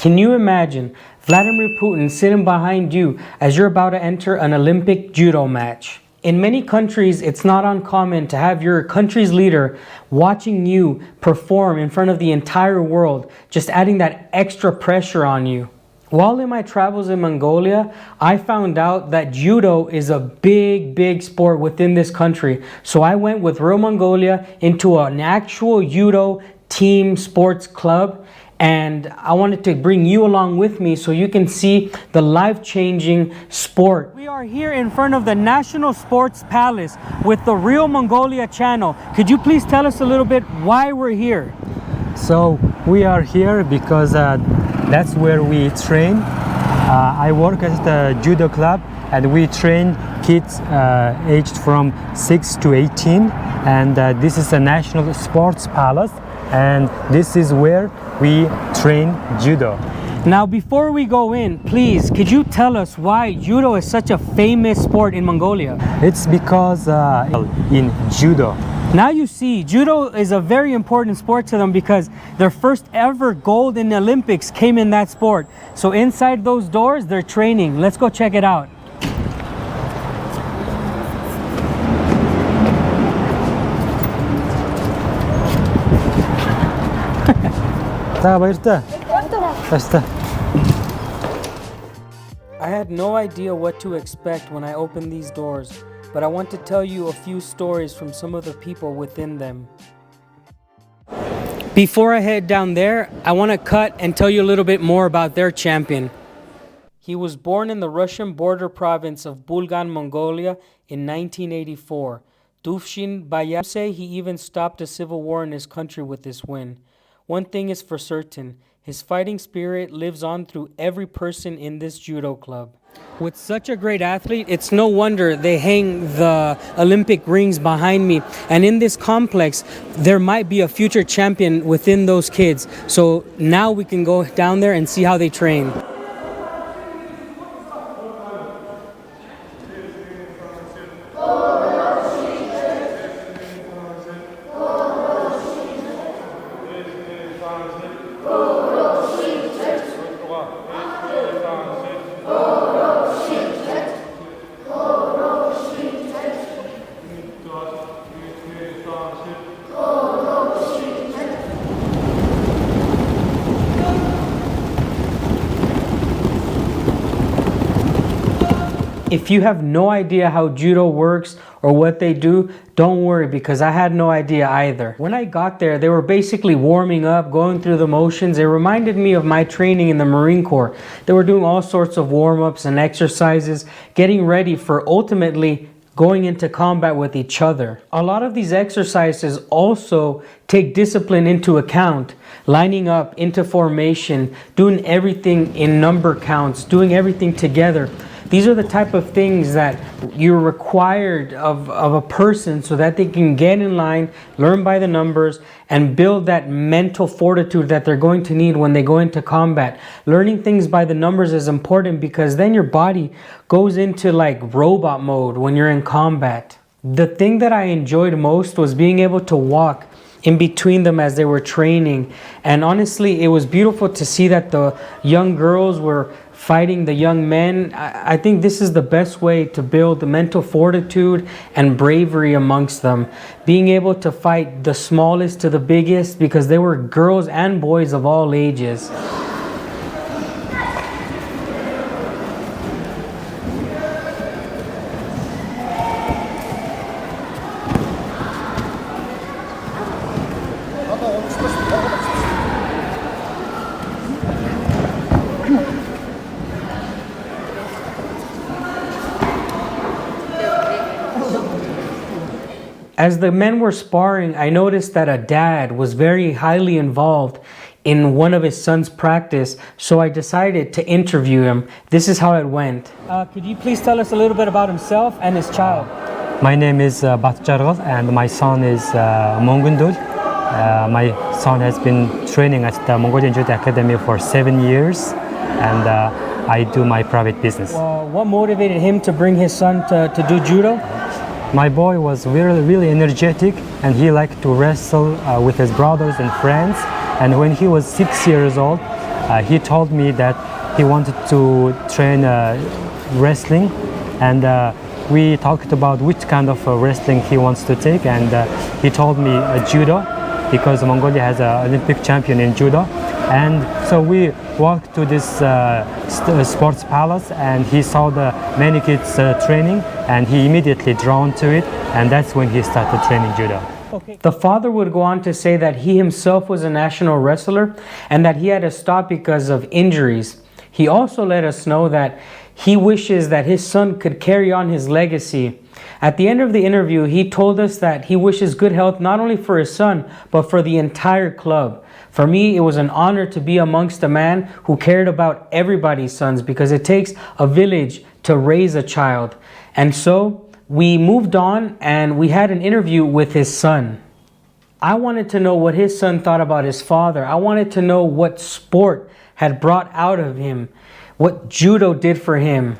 Can you imagine Vladimir Putin sitting behind you as you're about to enter an Olympic judo match? In many countries, it's not uncommon to have your country's leader watching you perform in front of the entire world, just adding that extra pressure on you. While in my travels in Mongolia, I found out that judo is a big sport within this country. So I went with Real Mongolia into an actual judo team sports club, and I wanted to bring you along with me so you can see the life-changing sport. We are here in front of the National Sports Palace with the Real Mongolia channel. Could you please tell us a little bit why we're here? So we are here because that's where we train. I work at the judo club, and we train kids aged from 6 to 18, and this is a National Sports Palace, and this is where we train judo. Now, before we go in, please, could you tell us why judo is such a famous sport in Mongolia? It's because in judo. Now you see, judo is a very important sport to them because their first ever gold in the Olympics came in that sport. So inside those doors, they're training. Let's go check it out. I had no idea what to expect when I opened these doors, but I want to tell you a few stories from some of the people within them. Before I head down there, I want to cut and tell you a little bit more about their champion. He was born in the Russian border province of Bulgan, Mongolia in 1984. Duvshin Bayam he even stopped a civil war in his country with this win. One thing is for certain, his fighting spirit lives on through every person in this judo club. With such a great athlete, it's no wonder they hang the Olympic rings behind me. And in this complex, there might be a future champion within those kids. So now we can go down there and see how they train. If you have no idea how judo works or what they do, don't worry, because I had no idea either. When I got there, they were basically warming up, going through the motions. It reminded me of my training in the Marine Corps. They were doing all sorts of warm-ups and exercises, getting ready for ultimately going into combat with each other. A lot of these exercises also take discipline into account, lining up into formation, doing everything in number counts, doing everything together. These are the type of things that you're required of a person so that they can get in line, learn by the numbers, and build that mental fortitude that they're going to need when they go into combat. Learning things by the numbers is important because then your body goes into like robot mode when you're in combat. The thing that I enjoyed most was being able to walk in between them as they were training. And honestly, it was beautiful to see that the young girls were fighting the young men. I think this is the best way to build the mental fortitude and bravery amongst them. Being able to fight the smallest to the biggest, because they were girls and boys of all ages. As the men were sparring, I noticed that a dad was very highly involved in one of his son's practice, so I decided to interview him. This is how it went. Could you please tell us a little bit about himself and his child? My name is Batjargal, and my son is Mongundul. My son has been training at the Mongolian Judo Academy for 7 years, and I do my private business. What motivated him to bring his son to do judo? My boy was really energetic, and he liked to wrestle with his brothers and friends. And when he was 6 years old, he told me that he wanted to train wrestling, and we talked about which kind of wrestling he wants to take, and he told me judo, because Mongolia has an Olympic champion in judo. And so we walked to this sports palace, and he saw the many kids training, and he immediately drawn to it, and that's when he started training judo. The father would go on to say that he himself was a national wrestler and that he had to stop because of injuries. He also let us know that he wishes that his son could carry on his legacy. At the end of the interview, he told us that he wishes good health not only for his son, but for the entire club. For me, it was an honor to be amongst a man who cared about everybody's sons, because it takes a village to raise a child. And so we moved on and we had an interview with his son. I wanted to know what his son thought about his father. I wanted to know what sport had brought out of him, what judo did for him.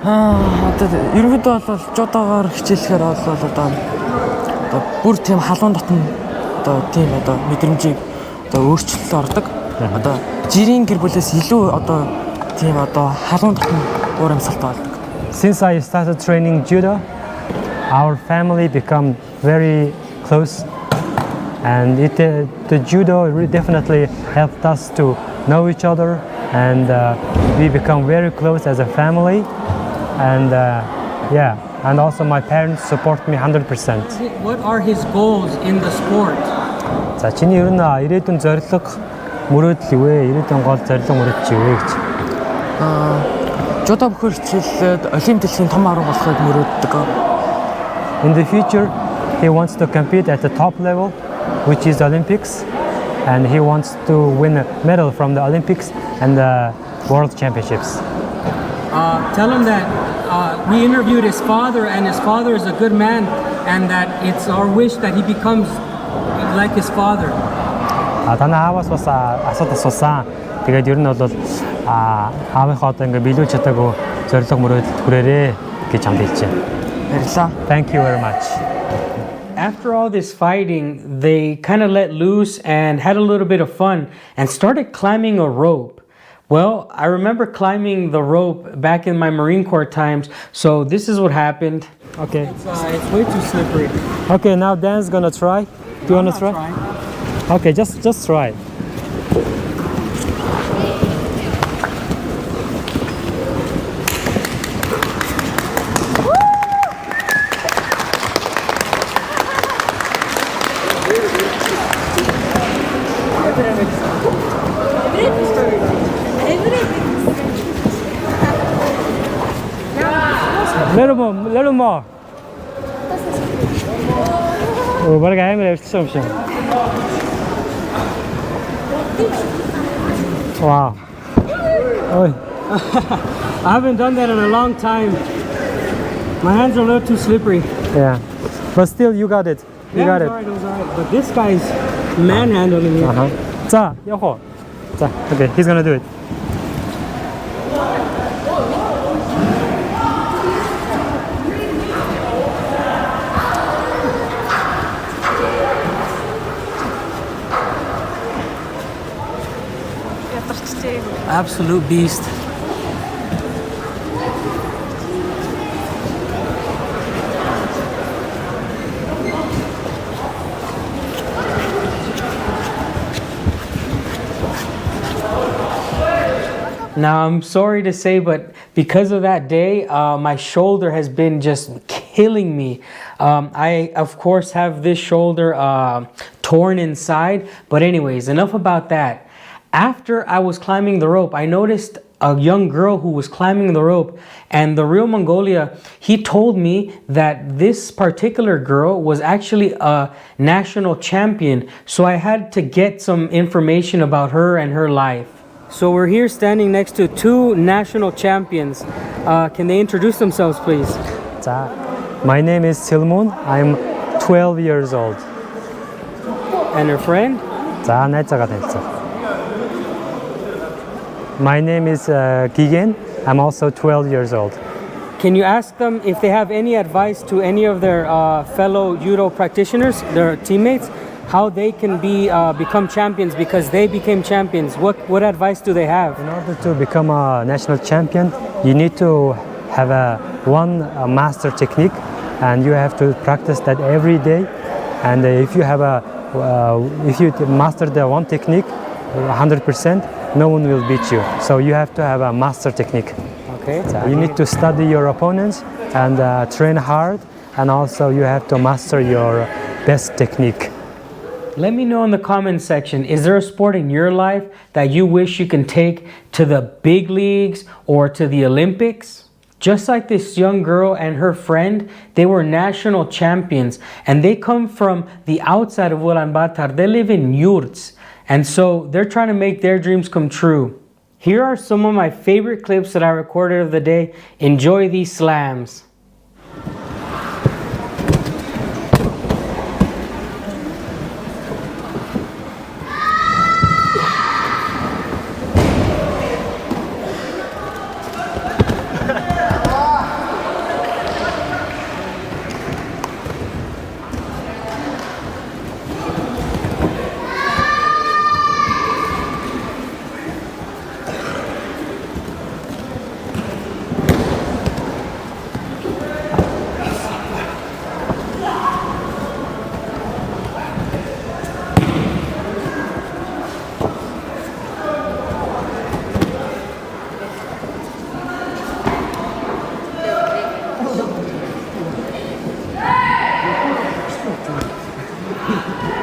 ерөнхийдөө бол жудоогоор хичээлэхээр бол одоо бүр тийм халуун дотн одоо тийм одоо мэдрэмжийг одоо өөрчлөлт ордог. Одоо жирийн гэр бүлээс илүү одоо тийм одоо халуун дотн уур амьсгалтай болдог. Since I started training judo, our family become very close, and the judo definitely helped us to know each other, and we become very close as a family. And yeah, and also my parents support me 100%. What are his goals in the sport? За чиний ер нь ирээдүйн зорилго мөрөөдөл юу вэ? Ирээдүйн гол зорилго мөрөөдөл чи юу вэ гэж? Жудо бүхэл хичээлээд олимпийн дэлхийн том арга болохыг мөрөөддөг. In the future, he wants to compete at the top level, which is Olympics, and he wants to win a medal from the Olympics and the World Championships. Tell him that we interviewed his father, and his father is a good man, and that it's our wish that he becomes like his father. Танай ааваас бас асуулт асуусан. Тэгээд ер нь бол аавынхаа одоо ингээ биелүүлж чадаагүй зорилго мөрөөдөлд хүрээрээ гэж хамт хэлжээ. Баярлалаа. Thank you very much. After all this fighting, they kind of let loose and had a little bit of fun and started climbing a rope. Well, I remember climbing the rope back in my Marine Corps times, so this is what happened. Okay. It's way too slippery. Okay, now Dan's gonna try. Do you wanna try? Okay, just try. Little more. Oh, what a guy! I'm something. Wow. Oh. I haven't done that in a long time. My hands are a little too slippery. Yeah, but still, you got it. You got it. It was all right. But this guy's manhandling me. 자, 여호. 자, okay, he's gonna do it. Absolute beast. Now, I'm sorry to say, but because of that day, my shoulder has been just killing me. I, of course, have this shoulder torn inside. But anyways, enough about that. After I was climbing the rope, I noticed a young girl who was climbing the rope, and the real Mongolia, he told me that this particular girl was actually a national champion. So I had to get some information about her and her life. So we're here standing next to two national champions. Can they introduce themselves, please? 자, my name is Silmun. I'm 12 years old. And her friend? 자, 날짜가 됐죠. My name is Gigen. I'm also 12 years old. Can you ask them if they have any advice to any of their fellow judo practitioners, their teammates? how they can become champions because they became champions. What advice do they have? In order to become a national champion, you need to have one master technique, and you have to practice that every day. And if you master the one technique 100%, no one will beat you. So you have to have a master technique. Okay. So you need to study your opponents and train hard, and also you have to master your best technique. Let me know in the comments section, is there a sport in your life that you wish you can take to the big leagues or to the Olympics? Just like this young girl and her friend, they were national champions, and they come from the outside of Ulaanbaatar. They live in yurts, and so they're trying to make their dreams come true. Here are some of my favorite clips that I recorded of the day. Enjoy these slams.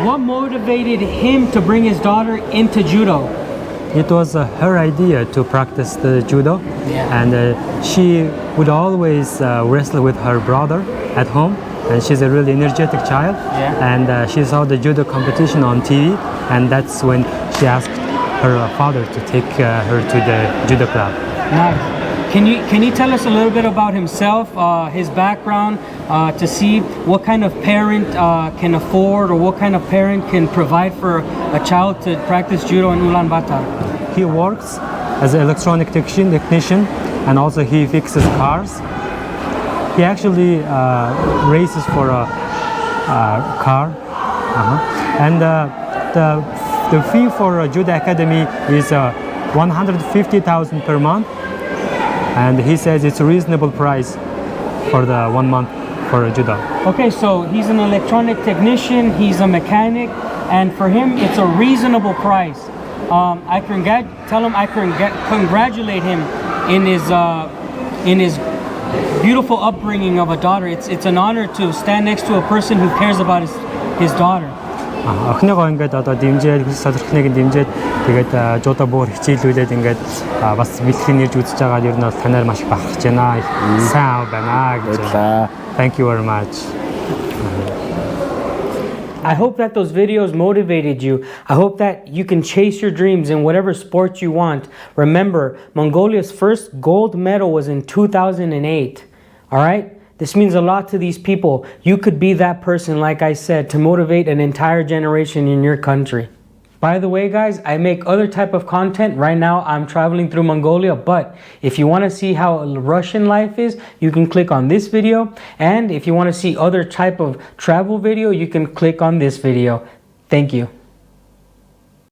What motivated him to bring his daughter into judo? It was her idea to practice the judo, Yeah. and she would always wrestle with her brother at home, and she's a really energetic child. Yeah. And she saw the judo competition on TV, and that's when she asked her father to take her to the judo club. Nice. Can you tell us a little bit about himself, his background, to see what kind of parent can afford, or what kind of parent can provide for a child to practice judo in Ulaanbaatar? He works as an electronic technician, and also he fixes cars. He actually races for a car. And the fee for a judo academy is 150,000 per month, and he says it's a reasonable price for the 1 month for a judo. Okay, so he's an electronic technician, he's a mechanic, and for him it's a reasonable price. I can tell him I congratulate him in his beautiful upbringing of a daughter. It's an honor to stand next to a person who cares about his daughter. Охиныгоо ингээд одоо дэмжээд хүс солирхныг дэмжээд тэгээд жуудаа бүр хичээлүүлээд ингээд бас бэлтгэн нэрж үзэж байгаа ер нь бол танаар маш их бахархаж байна. Сайн байна гэж. Thank you very much. I hope that those videos motivated you. I hope that you can chase your dreams in whatever sport you want. Remember, Mongolia's first gold medal was in 2008. All right? This means a lot to these people. You could be that person, like I said, to motivate an entire generation in your country. By the way, guys, I make other type of content. Right now, I'm traveling through Mongolia, but if you want to see how Russian life is, you can click on this video. And if you want to see other type of travel video, you can click on this video. Thank you.